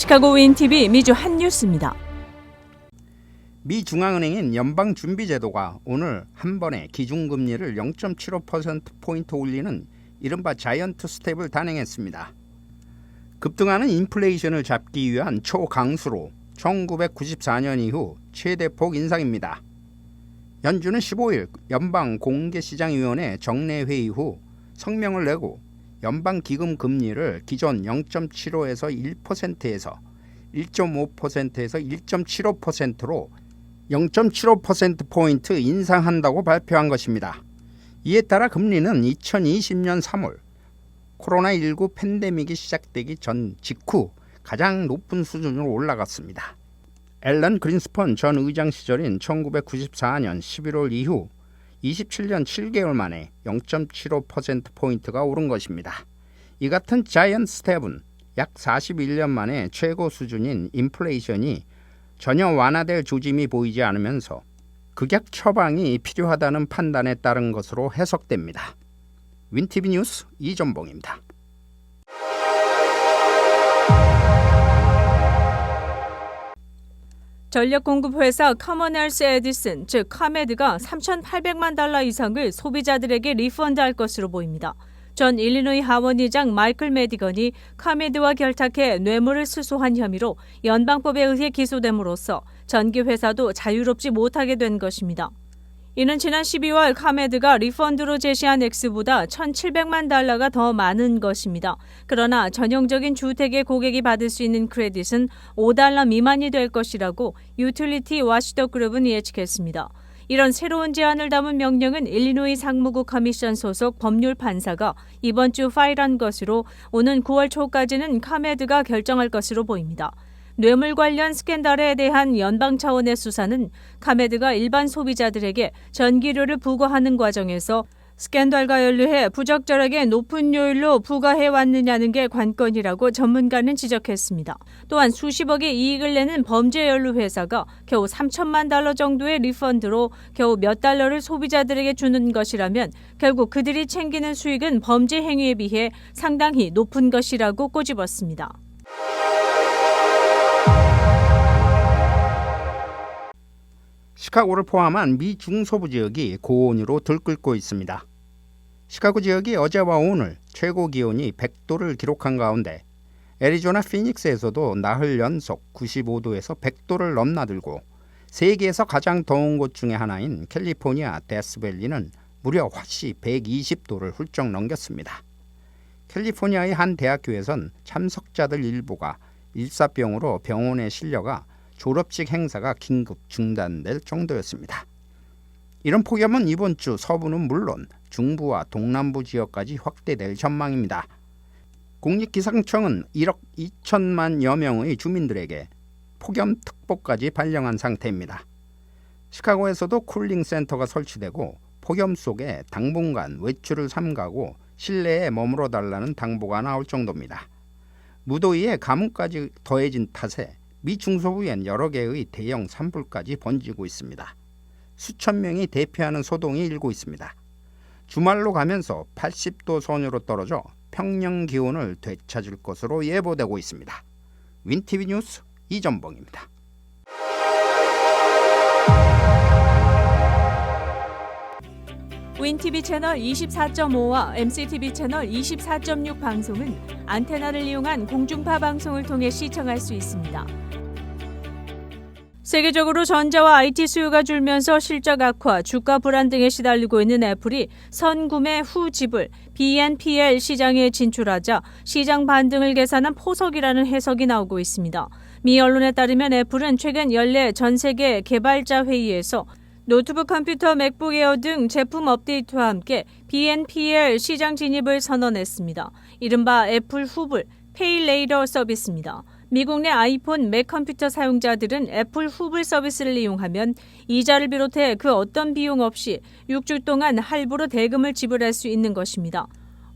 시카고 윈TV 미주 한 뉴스입니다. 미 중앙은행인 연방준비제도가 오늘 한 번에 기준금리를 0.75%포인트 올리는 이른바 자이언트 스텝을 단행했습니다. 급등하는 인플레이션을 잡기 위한 초강수로 1994년 이후 최대폭 인상입니다. 연준은 15일 연방공개시장위원회 정례회의 후 성명을 내고 연방기금 금리를 기존 0.75에서 1%에서 1.5%에서 1.75%로 0.75%포인트 인상한다고 발표한 것입니다. 이에 따라 금리는 2020년 3월 코로나19 팬데믹이 시작되기 전 직후 가장 높은 수준으로 올라갔습니다. 앨런 그린스펀 전 의장 시절인 1994년 11월 이후 27년 7개월 만에 0.75%포인트가 오른 것입니다. 이 같은 자이언트 스텝은 약 41년 만에 최고 수준인 인플레이션이 전혀 완화될 조짐이 보이지 않으면서 극약 처방이 필요하다는 판단에 따른 것으로 해석됩니다. 윈TV 뉴스 이전봉입니다. 전력공급회사 커머널스 에디슨, 즉 카메드가 3,800만 달러 이상을 소비자들에게 리펀드할 것으로 보입니다. 전 일리노이 하원의장 마이클 매디건이 카메드와 결탁해 뇌물을 수수한 혐의로 연방법에 의해 기소됨으로써 전기회사도 자유롭지 못하게 된 것입니다. 이는 지난 12월 카메드가 리펀드로 제시한 액수보다 1,700만 달러가 더 많은 것입니다. 그러나 전형적인 주택의 고객이 받을 수 있는 크레딧은 $5 미만이 될 것이라고 유틸리티 와시더 그룹은 예측했습니다. 이런 새로운 제안을 담은 명령은 일리노이 상무부 커미션 소속 법률 판사가 이번 주 파일한 것으로 오는 9월 초까지는 카메드가 결정할 것으로 보입니다. 뇌물 관련 스캔들에 대한 연방 차원의 수사는 카메드가 일반 소비자들에게 전기료를 부과하는 과정에서 스캔들과 연루해 부적절하게 높은 요율로 부과해왔느냐는 게 관건이라고 전문가는 지적했습니다. 또한 수십억의 이익을 내는 범죄 연루 회사가 겨우 3천만 달러 정도의 리펀드로 겨우 몇 달러를 소비자들에게 주는 것이라면 결국 그들이 챙기는 수익은 범죄 행위에 비해 상당히 높은 것이라고 꼬집었습니다. 시카고를 포함한 미 중서부 지역이 고온으로 들끓고 있습니다. 시카고 지역이 어제와 오늘 최고 기온이 100도를 기록한 가운데 애리조나 피닉스에서도 나흘 연속 95도에서 100도를 넘나들고 세계에서 가장 더운 곳 중에 하나인 캘리포니아 데스밸리는 무려 화씨 120도를 훌쩍 넘겼습니다. 캘리포니아의 한 대학교에선 참석자들 일부가 일사병으로 병원에 실려가 졸업식 행사가 긴급 중단될 정도였습니다. 이런 폭염은 이번 주 서부는 물론 중부와 동남부 지역까지 확대될 전망입니다. 국립기상청은 1억 2천만여 명의 주민들에게 폭염특보까지 발령한 상태입니다. 시카고에서도 쿨링센터가 설치되고 폭염 속에 당분간 외출을 삼가고 실내에 머물러 달라는 당부가 나올 정도입니다. 무더위에 가뭄까지 더해진 탓에 미 중서부엔 여러 개의 대형 산불까지 번지고 있습니다. 수천 명이 대피하는 소동이 일고 있습니다. 주말로 가면서 80도 선으로 떨어져 평년 기온을 되찾을 것으로 예보되고 있습니다. 윈TV 뉴스 이전봉입니다. 윈TV 채널 24.5와 MCTV 채널 24.6 방송은 안테나를 이용한 공중파 방송을 통해 시청할 수 있습니다. 세계적으로 전자와 IT 수요가 줄면서 실적 악화, 주가 불안 등에 시달리고 있는 애플이 선구매 후 지불 BNPL 시장에 진출하자 시장 반등을 계산한 포석이라는 해석이 나오고 있습니다. 미 언론에 따르면 애플은 최근 연례 전 세계 개발자 회의에서 노트북 컴퓨터 맥북 에어 등 제품 업데이트와 함께 BNPL 시장 진입을 선언했습니다. 이른바 애플 후불, 페이 레이더 서비스입니다. 미국 내 아이폰, 맥 컴퓨터 사용자들은 애플 후불 서비스를 이용하면 이자를 비롯해 그 어떤 비용 없이 6주 동안 할부로 대금을 지불할 수 있는 것입니다.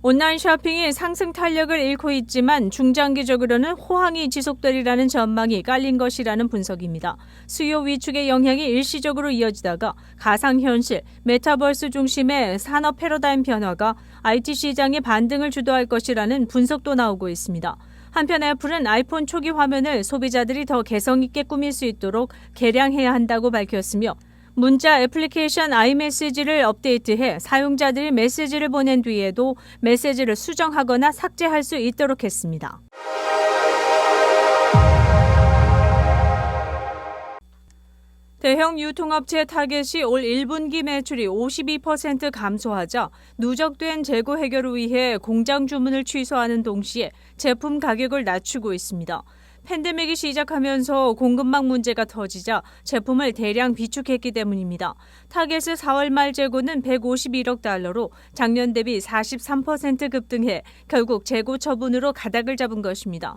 온라인 쇼핑이 상승 탄력을 잃고 있지만 중장기적으로는 호황이 지속되리라는 전망이 깔린 것이라는 분석입니다. 수요 위축의 영향이 일시적으로 이어지다가 가상현실, 메타버스 중심의 산업 패러다임 변화가 IT 시장의 반등을 주도할 것이라는 분석도 나오고 있습니다. 한편 애플은 아이폰 초기 화면을 소비자들이 더 개성 있게 꾸밀 수 있도록 개량해야 한다고 밝혔으며 문자 애플리케이션 iMessage를 업데이트해 사용자들이 메시지를 보낸 뒤에도 메시지를 수정하거나 삭제할 수 있도록 했습니다. 대형 유통업체 타겟이 올 1분기 매출이 52% 감소하자 누적된 재고 해결을 위해 공장 주문을 취소하는 동시에 제품 가격을 낮추고 있습니다. 팬데믹이 시작하면서 공급망 문제가 터지자 제품을 대량 비축했기 때문입니다. 타겟의 4월 말 재고는 151억 달러로 작년 대비 43% 급등해 결국 재고 처분으로 가닥을 잡은 것입니다.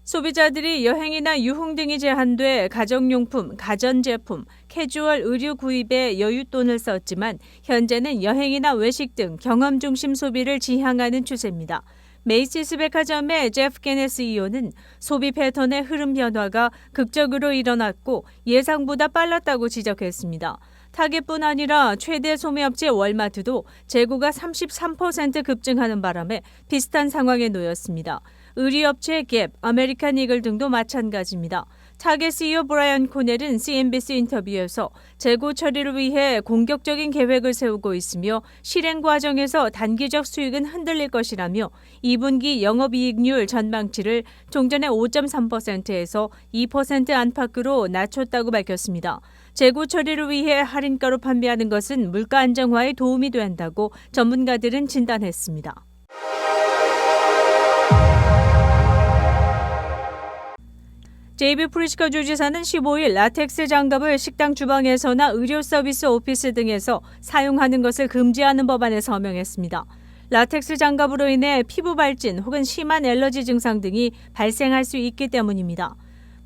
소비자들이 여행이나 유흥 등이 제한돼 가정용품, 가전제품, 캐주얼 의류 구입에 여윳돈을 썼지만 현재는 여행이나 외식 등 경험 중심 소비를 지향하는 추세입니다. 메이시스 백화점의 제프 게네 CEO는 소비 패턴의 흐름 변화가 극적으로 일어났고 예상보다 빨랐다고 지적했습니다. 타겟뿐 아니라 최대 소매업체 월마트도 재고가 33% 급증하는 바람에 비슷한 상황에 놓였습니다. 의류업체 갭, 아메리칸 이글 등도 마찬가지입니다. 타겟 CEO 브라이언 코넬은 CNBC 인터뷰에서 재고 처리를 위해 공격적인 계획을 세우고 있으며 실행 과정에서 단기적 수익은 흔들릴 것이라며 2분기 영업이익률 전망치를 종전의 5.3%에서 2% 안팎으로 낮췄다고 밝혔습니다. 재고 처리를 위해 할인가로 판매하는 것은 물가 안정화에 도움이 된다고 전문가들은 진단했습니다. 제이비 프리츠커 주지사는 15일 라텍스 장갑을 식당 주방에서나 의료 서비스 오피스 등에서 사용하는 것을 금지하는 법안에 서명했습니다. 라텍스 장갑으로 인해 피부 발진 혹은 심한 알러지 증상 등이 발생할 수 있기 때문입니다.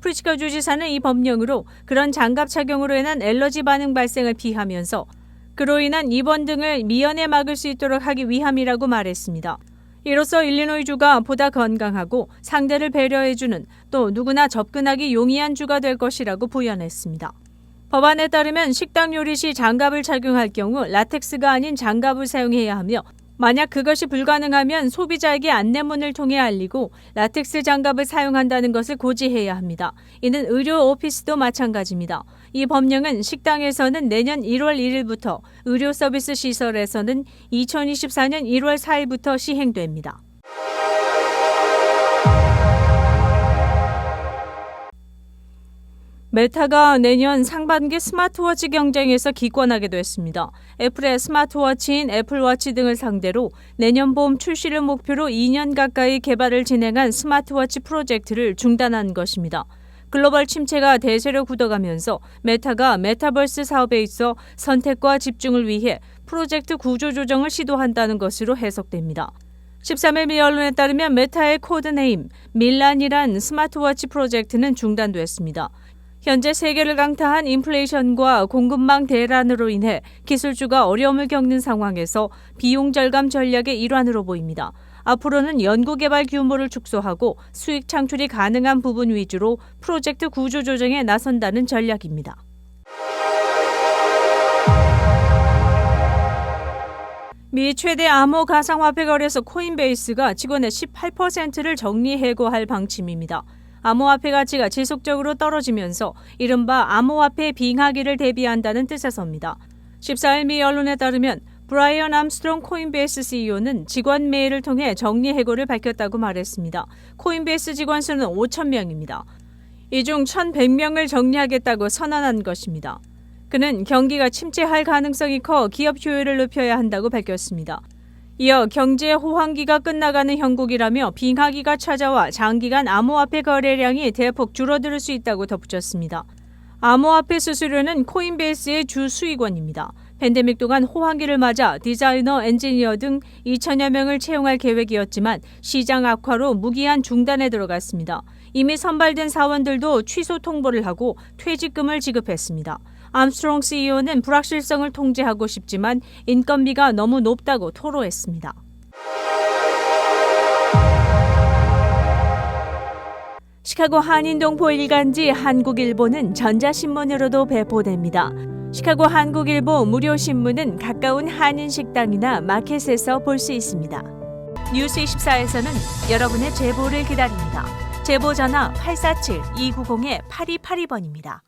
프리츠커 주지사는 이 법령으로 그런 장갑 착용으로 인한 알러지 반응 발생을 피하면서 그로 인한 입원 등을 미연에 막을 수 있도록 하기 위함이라고 말했습니다. 이로써 일리노이주가 보다 건강하고 상대를 배려해주는 또 누구나 접근하기 용이한 주가 될 것이라고 부연했습니다. 법안에 따르면 식당 요리 시 장갑을 착용할 경우 라텍스가 아닌 장갑을 사용해야 하며 만약 그것이 불가능하면 소비자에게 안내문을 통해 알리고 라텍스 장갑을 사용한다는 것을 고지해야 합니다. 이는 의료 오피스도 마찬가지입니다. 이 법령은 식당에서는 내년 1월 1일부터 의료 서비스 시설에서는 2024년 1월 4일부터 시행됩니다. 메타가 내년 상반기 스마트워치 경쟁에서 기권하게 됐습니다. 애플의 스마트워치인 애플워치 등을 상대로 내년 봄 출시를 목표로 2년 가까이 개발을 진행한 스마트워치 프로젝트를 중단한 것입니다. 글로벌 침체가 대세로 굳어가면서 메타가 메타버스 사업에 있어 선택과 집중을 위해 프로젝트 구조 조정을 시도한다는 것으로 해석됩니다. 13일 미 언론에 따르면 메타의 코드네임 밀란이란 스마트워치 프로젝트는 중단됐습니다. 현재 세계를 강타한 인플레이션과 공급망 대란으로 인해 기술주가 어려움을 겪는 상황에서 비용 절감 전략의 일환으로 보입니다. 앞으로는 연구개발 규모를 축소하고 수익 창출이 가능한 부분 위주로 프로젝트 구조 조정에 나선다는 전략입니다. 미 최대 암호 가상화폐 거래소 코인베이스가 직원의 18%를 정리해고할 방침입니다. 암호화폐 가치가 지속적으로 떨어지면서 이른바 암호화폐 빙하기를 대비한다는 뜻에서입니다. 14일 미 언론에 따르면 브라이언 암스트롱 코인베이스 CEO는 직원 메일을 통해 정리해고를 밝혔다고 말했습니다. 코인베이스 직원 수는 5,000명입니다. 이 중 1,100명을 정리하겠다고 선언한 것입니다. 그는 경기가 침체할 가능성이 커 기업 효율을 높여야 한다고 밝혔습니다. 이어 경제 호황기가 끝나가는 형국이라며 빙하기가 찾아와 장기간 암호화폐 거래량이 대폭 줄어들 수 있다고 덧붙였습니다. 암호화폐 수수료는 코인베이스의 주 수익원입니다. 팬데믹 동안 호황기를 맞아 디자이너, 엔지니어 등 2천여 명을 채용할 계획이었지만 시장 악화로 무기한 중단에 들어갔습니다. 이미 선발된 사원들도 취소 통보를 하고 퇴직금을 지급했습니다. 암스트롱 CEO는 불확실성을 통제하고 싶지만 인건비가 너무 높다고 토로했습니다. 시카고 한인동포 일간지 한국일보는 전자신문으로도 배포됩니다. 시카고 한국일보 무료 신문은 가까운 한인식당이나 마켓에서 볼 수 있습니다. 뉴스24에서는 여러분의 제보를 기다립니다. 제보 전화 847-290-8282번입니다.